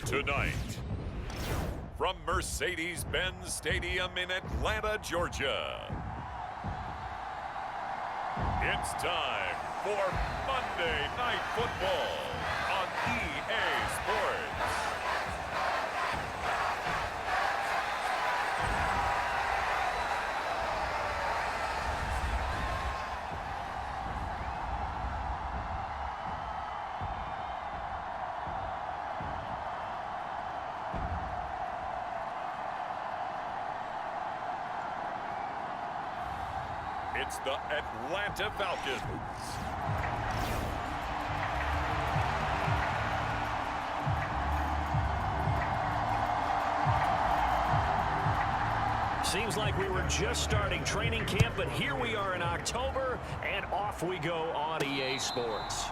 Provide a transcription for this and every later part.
Tonight, from Mercedes-Benz Stadium in Atlanta, Georgia, it's time for Monday Night Football on EA Sports. It's the Atlanta Falcons. Seems like we were just starting training camp, but here we are in October, and off we go on EA Sports.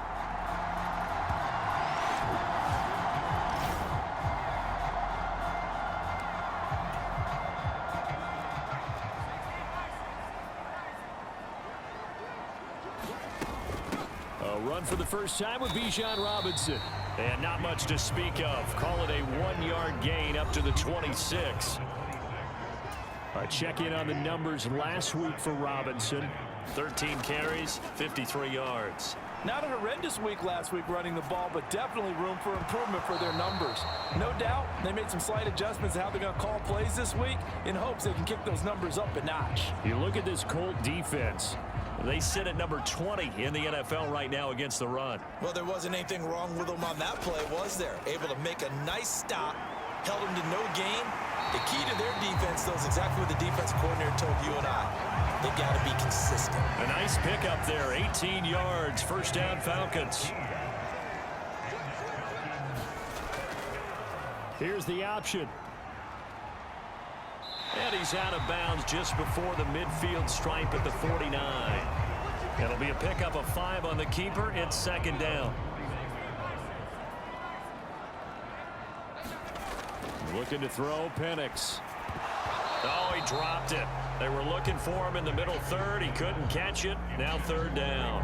Run for the first time with Bijan Robinson. And not much to speak of. Call it a 1-yard gain up to the 26. A check-in on the numbers last week for Robinson. 13 carries, 53 yards. Not a horrendous week last week running the ball, but definitely room for improvement for their numbers. No doubt, they made some slight adjustments to how they're going to call plays this week in hopes they can kick those numbers up a notch. You look at this Colt defense. They sit at number 20 in the NFL right now against the run. Well, there wasn't anything wrong with them on that play, was there? Able to make a nice stop, held them to no gain. The key to their defense, though, is exactly what the defense coordinator told you and I. They got to be consistent. A nice pickup there, 18 yards, first down Falcons. Here's the option. And he's out of bounds just before the midfield stripe at the 49. It'll be a pickup of 5 on the keeper. It's second down. Looking to throw, Penix. Oh, he dropped it. They were looking for him in the middle third. He couldn't catch it. Now third down.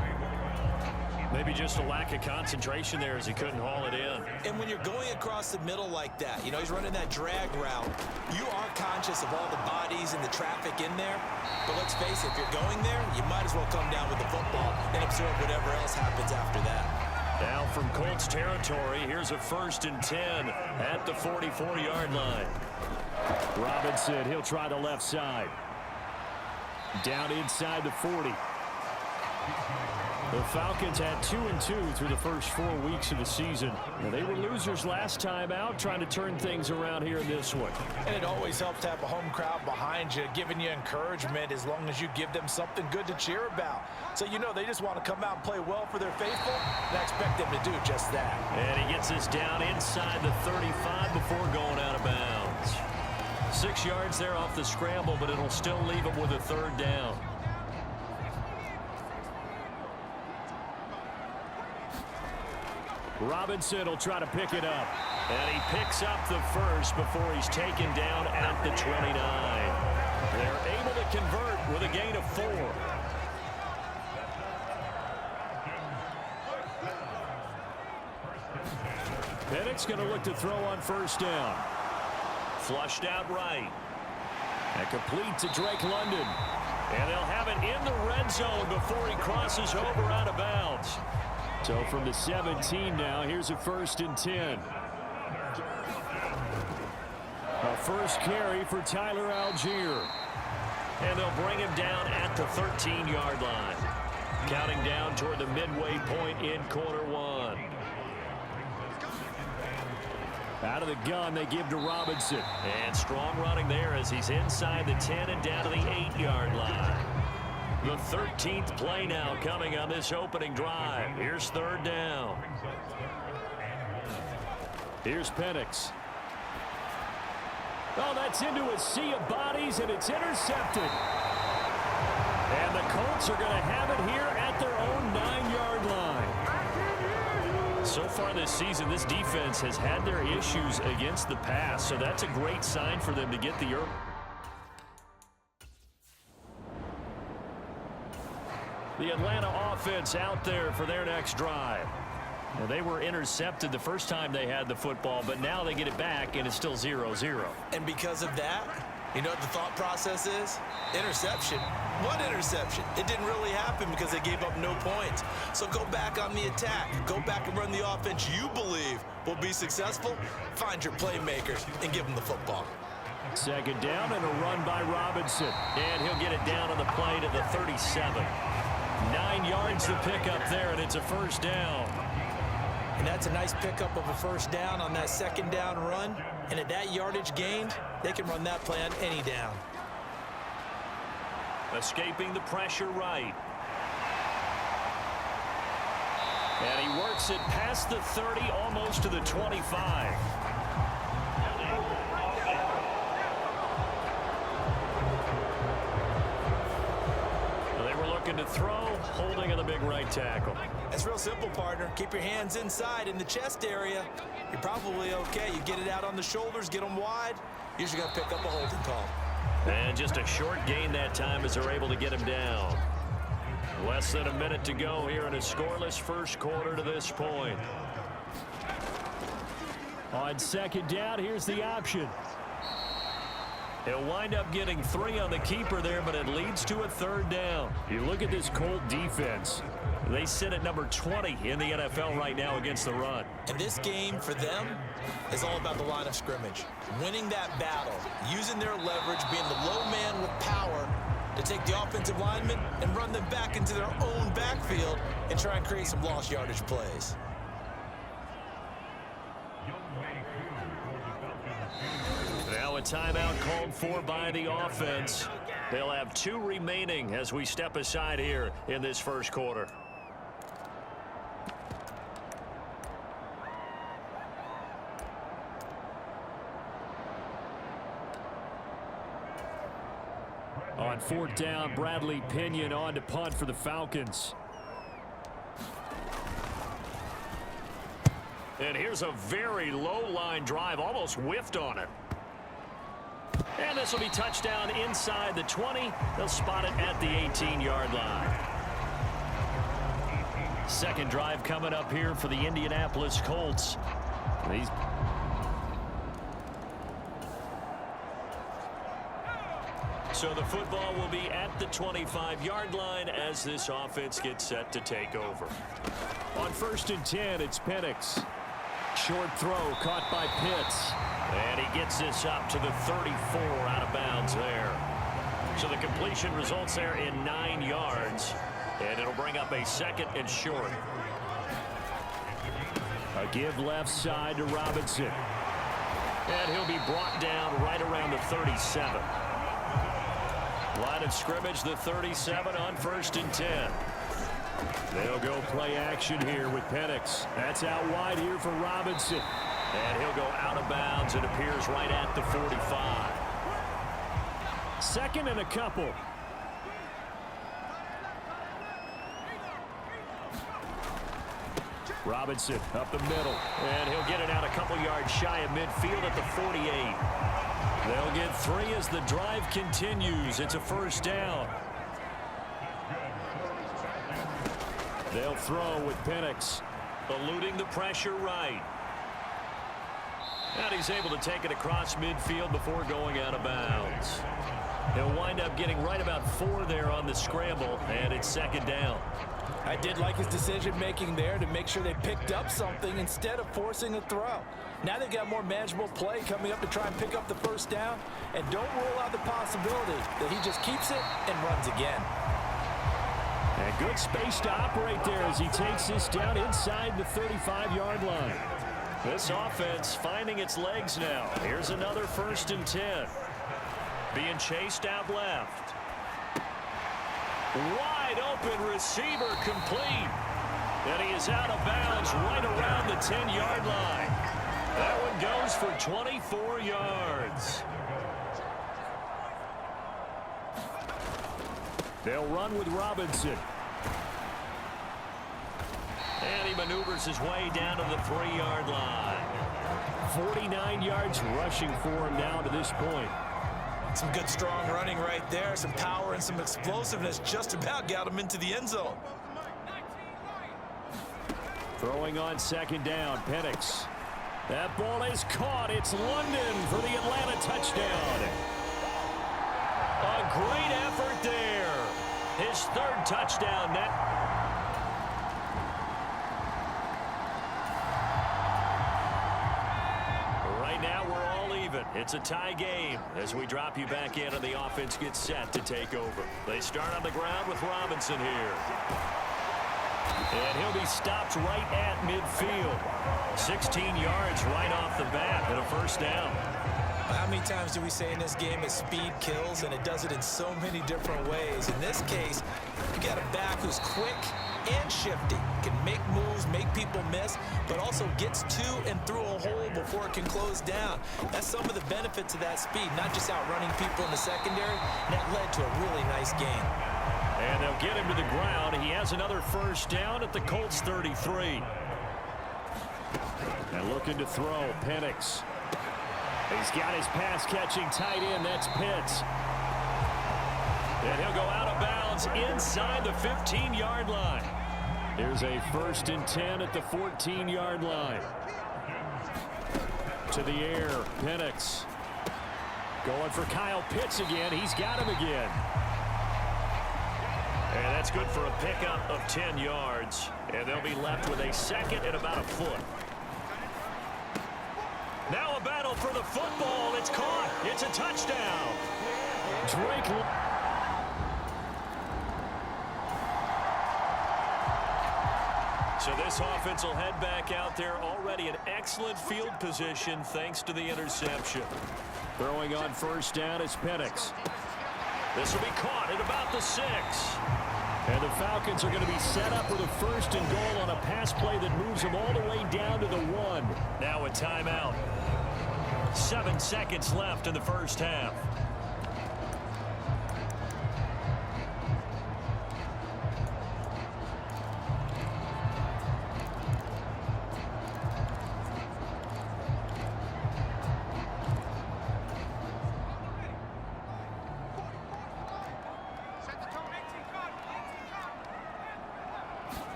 Maybe just a lack of concentration there as he couldn't haul it in. And when you're going across the middle like that, you know, he's running that drag route, you are conscious of all the bodies and the traffic in there. But let's face it, if you're going there, you might as well come down with the football and absorb whatever else happens after that. Now from Colts territory, here's a 1st and 10 at the 44-yard line. Robinson, he'll try the left side. Down inside the 40. The Falcons had 2-2 through the first 4 weeks of the season. Now, they were losers last time out, trying to turn things around here in this one. And it always helps to have a home crowd behind you, giving you encouragement as long as you give them something good to cheer about. So, you know, they just want to come out and play well for their faithful, and I expect them to do just that. And he gets this down inside the 35 before going out of bounds. 6 yards there off the scramble, but it'll still leave him with a third down. Robinson will try to pick it up. And he picks up the first before he's taken down at the 29. They're able to convert with a gain of 4. Penix going to look to throw on first down. Flushed out right. And complete to Drake London. And they'll have it in the red zone before he crosses over out of bounds. So from the 17 now, here's a 1st and 10. A first carry for Tyler Algier. And they'll bring him down at the 13-yard line. Counting down toward the midway point in quarter 1. Out of the gun, they give to Robinson. And strong running there as he's inside the 10 and down to the 8-yard line. The 13th play now coming on this opening drive. Here's third down. Here's Penix. Oh, that's into a sea of bodies, and it's intercepted. And the Colts are going to have it here at their own 9-yard line. So far this season, this defense has had their issues against the pass, so that's a great sign for them to get the early. The Atlanta offense out there for their next drive. Well, they were intercepted the first time they had the football, but now they get it back, and it's still 0-0. And because of that, you know what the thought process is? Interception. What interception? It didn't really happen because they gave up no points. So go back on the attack. Go back and run the offense you believe will be successful. Find your playmakers and give them the football. Second down and a run by Robinson. And he'll get it down on the play to the 37. 9 yards to pick up there, and it's a first down. And that's a nice pickup of a first down on that second down run. And at that yardage gained, they can run that play on any down. Escaping the pressure right. And he works it past the 30, almost to the 25. To throw, holding on the big right tackle. It's real simple, partner. Keep your hands inside in the chest area. You're probably okay. You get it out on the shoulders, get them wide. Usually got to pick up a holding call. And just a short gain that time as they're able to get him down. Less than a minute to go here in a scoreless first quarter to this point. On second down, here's the option. He'll wind up getting 3 on the keeper there, but it leads to a third down. You look at this Colt defense. They sit at number 20 in the NFL right now against the run. And this game for them is all about the line of scrimmage. Winning that battle, using their leverage, being the low man with power to take the offensive linemen and run them back into their own backfield and try and create some lost yardage plays. Now a timeout called for by the offense. They'll have 2 remaining as we step aside here in this first quarter. On fourth down, Bradley Pinion on to punt for the Falcons. And here's a very low line drive, almost whiffed on it. And this will be touchdown inside the 20. They'll spot it at the 18-yard line. Second drive coming up here for the Indianapolis Colts. So the football will be at the 25-yard line as this offense gets set to take over. On 1st and 10, it's Penix. Short throw caught by Pitts. And he gets this up to the 34 out of bounds there. So the completion results there in 9 yards. And it'll bring up a 2nd and short. A give left side to Robinson. And he'll be brought down right around the 37. Line of scrimmage, the 37 on 1st and 10. They'll go play action here with Penix. That's out wide here for Robinson. And he'll go out of bounds. It appears right at the 45. 2nd and a couple. Robinson up the middle. And he'll get it out a couple yards shy of midfield at the 48. They'll get 3 as the drive continues. It's a first down. They'll throw with Penix. Eluding the pressure right. And he's able to take it across midfield before going out of bounds. He'll wind up getting right about 4 there on the scramble, and it's 2nd down. I did like his decision-making there to make sure they picked up something instead of forcing a throw. Now they've got more manageable play coming up to try and pick up the first down, and don't rule out the possibility that he just keeps it and runs again. And good space to operate there as he takes this down inside the 35-yard line. This offense finding its legs now. Here's another 1st and 10. Being chased out left. Wide open receiver complete. And he is out of bounds right around the 10-yard line. That one goes for 24 yards. They'll run with Robinson. And he maneuvers his way down to the 3-yard line. 49 yards rushing for him now to this point. Some good, strong running right there. Some power and some explosiveness just about got him into the end zone. Throwing on second down, Penix. That ball is caught. It's London for the Atlanta touchdown. A great effort there. His third touchdown net. Right now we're all even. It's a tie game as we drop you back in and the offense gets set to take over. They start on the ground with Robinson here. And he'll be stopped right at midfield. 16 yards right off the bat and a first down. How many times do we say in this game that speed kills, and it does it in so many different ways? In this case, you got a back who's quick and shifty, can make moves, make people miss, but also gets to and through a hole before it can close down. That's some of the benefits of that speed, not just outrunning people in the secondary. That led to a really nice game. And they'll get him to the ground. He has another first down at the Colts 33. And looking to throw, Penix. He's got his pass-catching tight end. That's Pitts. And he'll go out of bounds inside the 15-yard line. Here's a 1st and 10 at the 14-yard line. To the air, Penix. Going for Kyle Pitts again. He's got him again. And that's good for a pickup of 10 yards. And they'll be left with a second and about a foot. Now a battle for the football. It's caught. It's a touchdown. Drake. So this offense will head back out there already in excellent field position thanks to the interception. Throwing on first down is Penix. This will be caught at about the 6. And the Falcons are going to be set up with a 1st and goal on a pass play that moves them all the way down to the 1. Now a timeout. 7 seconds left in the first half.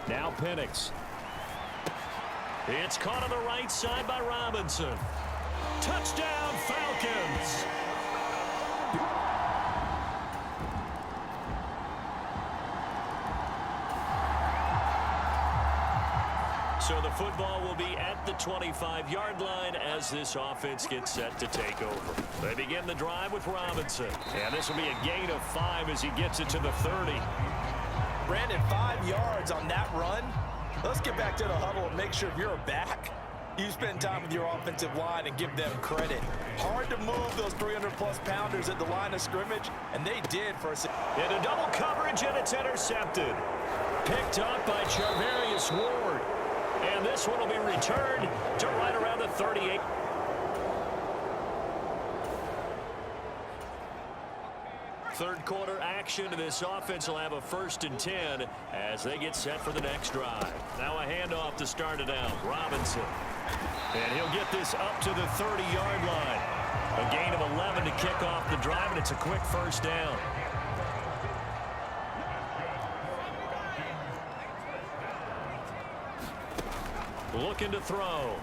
Now Penix. It's caught on the right side by Robinson. Touchdown, Falcons! So the football will be at the 25-yard line as this offense gets set to take over. They begin the drive with Robinson. And this will be a gain of 5 as he gets it to the 30. Brandon, 5 yards on that run. Let's get back to the huddle and make sure if you're a back, you spend time with your offensive line and give them credit. Hard to move those 300-plus pounders at the line of scrimmage, and they did for a... Into double coverage, and it's intercepted. Picked up by Charvarius Ward. And this one will be returned to right around the 38. Third quarter action, and this offense will have a 1st and 10 as they get set for the next drive. Now a handoff to start it out. Robinson. And he'll get this up to the 30-yard line. A gain of 11 to kick off the drive, and it's a quick first down. Looking to throw.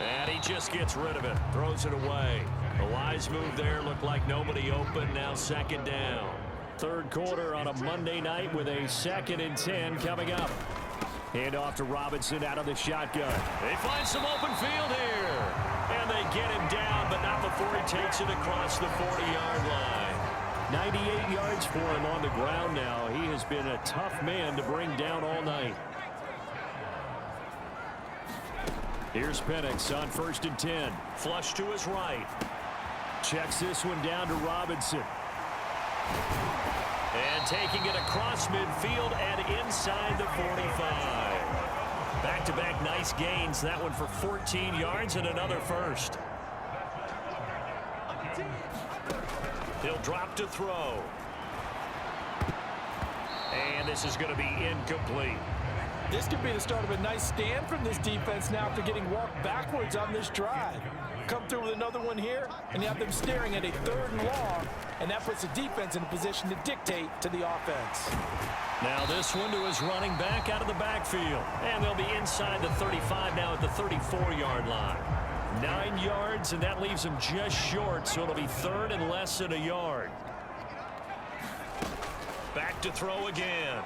And he just gets rid of it. Throws it away. A wise move there. Looked like nobody open. Now 2nd down. Third quarter on a Monday night with a 2nd and 10 coming up. Hand off to Robinson out of the shotgun. They find some open field here. And they get him down, but not before he takes it across the 40-yard line. 98 yards for him on the ground now. He has been a tough man to bring down all night. Here's Penix on 1st and 10. Flush to his right. Checks this one down to Robinson. And taking it across midfield and inside the 45. Back-to-back nice gains. That one for 14 yards and another first. He'll drop to throw. And this is going to be incomplete. This could be the start of a nice stand from this defense now after getting walked backwards on this drive. Come through with another one here, and you have them staring at a 3rd and long and that puts the defense in a position to dictate to the offense. Now this one to his running back out of the backfield. And they'll be inside the 35 now at the 34-yard line. 9 yards, and that leaves him just short, so it'll be third and less than a yard. Back to throw again.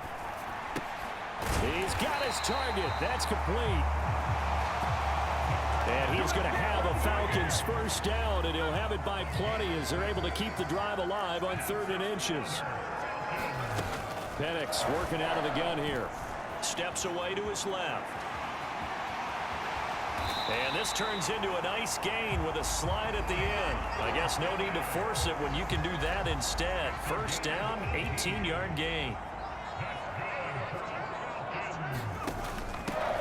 He's got his target. That's complete. And he's going to have a Falcons first down, and he'll have it by plenty as they're able to keep the drive alive on 3rd and inches. Penix working out of the gun here. Steps away to his left. And this turns into a nice gain with a slide at the end. I guess no need to force it when you can do that instead. First down, 18-yard gain.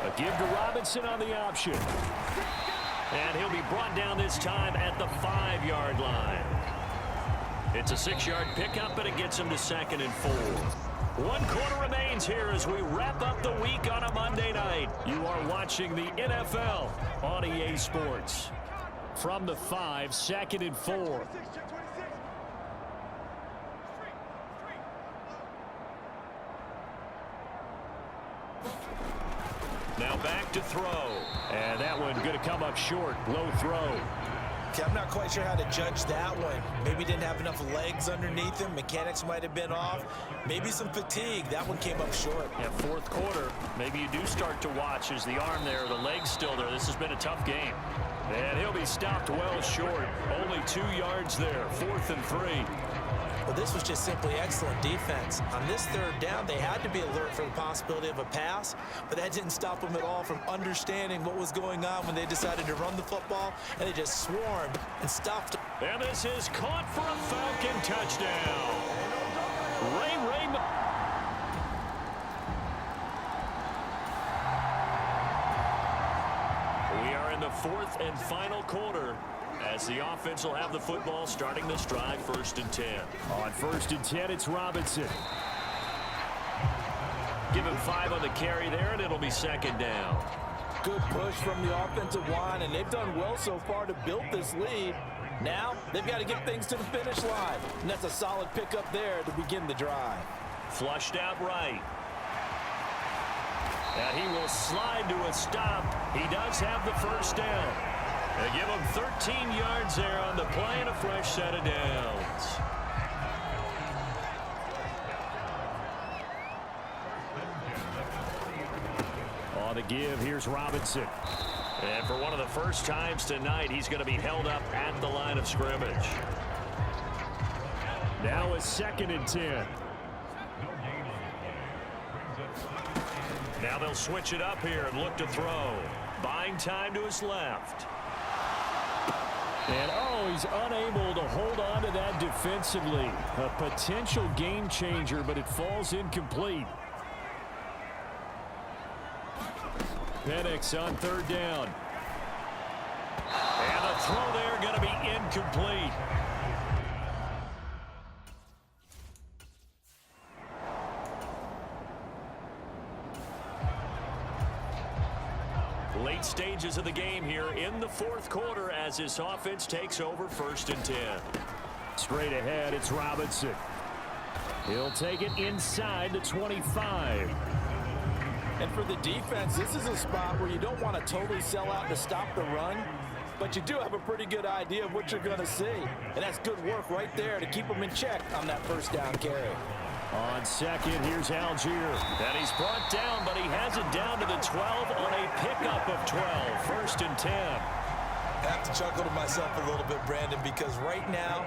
A give to Robinson on the option. And he'll be brought down this time at the 5-yard line. It's a 6-yard pickup, but it gets him to 2nd and 4. 1 quarter remains here as we wrap up the week on a Monday night. You are watching the NFL on EA Sports. From the 5, 2nd and 4. Now back to throw. And that one going to come up short. Low throw. Okay, I'm not quite sure how to judge that one. Maybe didn't have enough legs underneath him. Mechanics might have been off. Maybe some fatigue. That one came up short. Yeah, 4th quarter, maybe you do start to watch as the arm there, the leg's still there. This has been a tough game. And he'll be stopped well short. Only 2 yards there. 4th and 3. Well, this was just simply excellent defense. On this 3rd down, they had to be alert for the possibility of a pass, but that didn't stop them at all from understanding what was going on when they decided to run the football, and they just swarmed and stuffed. And this is caught for a Falcon touchdown. Ray. We are in the 4th and final quarter, as the offense will have the football starting this drive 1st and 10. On 1st and 10, it's Robinson. Give him 5 on the carry there, and it'll be 2nd down. Good push from the offensive line, and they've done well so far to build this lead. Now, they've got to get things to the finish line, and that's a solid pickup there to begin the drive. Flushed out right. And he will slide to a stop. He does have the first down. They give him 13 yards there on the play and a fresh set of downs. On the give, here's Robinson. And for one of the first times tonight, he's going to be held up at the line of scrimmage. Now a 2nd and 10. Now they'll switch it up here and look to throw. Buying time to his left. And, he's unable to hold on to that defensively. A potential game changer, but it falls incomplete. Penix on 3rd down. And the throw there going to be incomplete. Late stages of the game here in the 4th quarter as this offense takes over 1st and 10. Straight ahead, it's Robinson. He'll take it inside the 25. And for the defense, this is a spot where you don't want to totally sell out to stop the run, but you do have a pretty good idea of what you're going to see. And that's good work right there to keep them in check on that 1st down carry. On 2nd, here's Algier. And he's brought down, but he has it down to the 12 on a pickup of 12. 1st and 10. I have to chuckle to myself a little bit, Brandon, because right now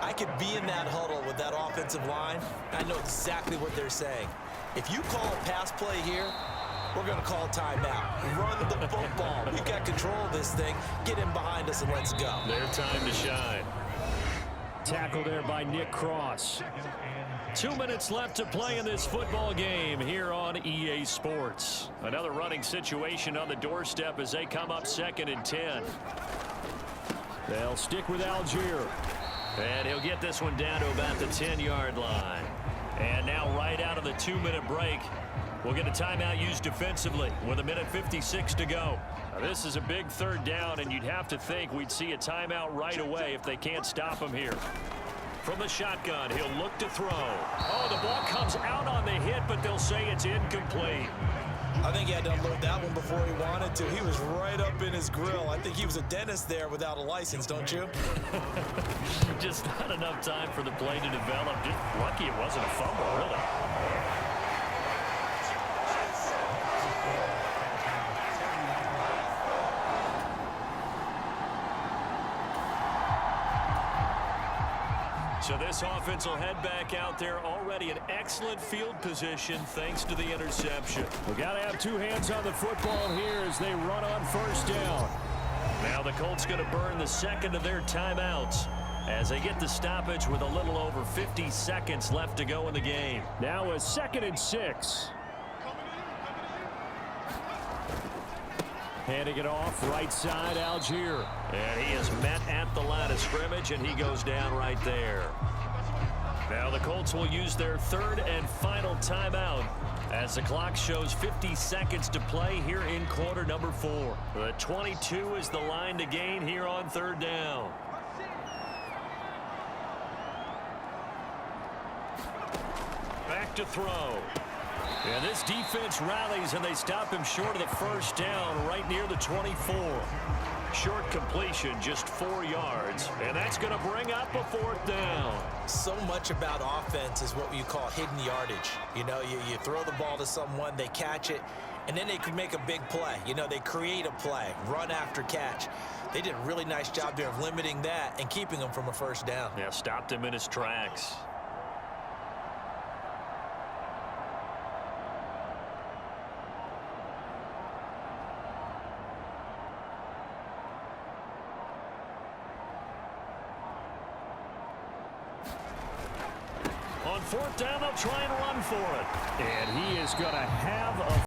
I could be in that huddle with that offensive line. I know exactly what they're saying. If you call a pass play here, we're going to call timeout. Run the football. We've got control of this thing. Get in behind us and let's go. Their time to shine. Tackle there by Nick Cross. 2 minutes left to play in this football game here on EA Sports. Another running situation on the doorstep as they come up 2nd and 10. They'll stick with Algier. And he'll get this one down to about the 10-yard line. And now right out of the 2-minute break, we'll get a timeout used defensively with 1:56 to go. Now, this is a big 3rd down, and you'd have to think we'd see a timeout right away if they can't stop him here. From the shotgun, he'll look to throw. Oh, the ball comes out on the hit, but they'll say it's incomplete. I think he had to unload that one before he wanted to. He was right up in his grill. I think he was a dentist there without a license, don't you? Just not enough time for the play to develop. Just lucky it wasn't a fumble, really. So this offense will head back out there, already in excellent field position thanks to the interception. We got to have two hands on the football here as they run on first down. Now the Colts going to burn the second of their timeouts as they get the stoppage with a little over 50 seconds left to go in the game. Now a 2nd and 6. Handing it off, right side, Algier. And he is met at the line of scrimmage, and he goes down right there. Now the Colts will use their 3rd and final timeout as the clock shows 50 seconds to play here in quarter number 4. The 22 is the line to gain here on 3rd down. Back to throw. And this defense rallies, and they stop him short of the first down right near the 24. Short completion, just 4 yards, and that's going to bring up a 4th down. So much about offense is what you call hidden yardage. You know, you throw the ball to someone, they catch it, and then they can make a big play. You know, they create a play, run after catch. They did a really nice job there of limiting that and keeping him from a first down. Yeah, stopped him in his tracks. On 4th down, they'll try and run for it. And he is going to have a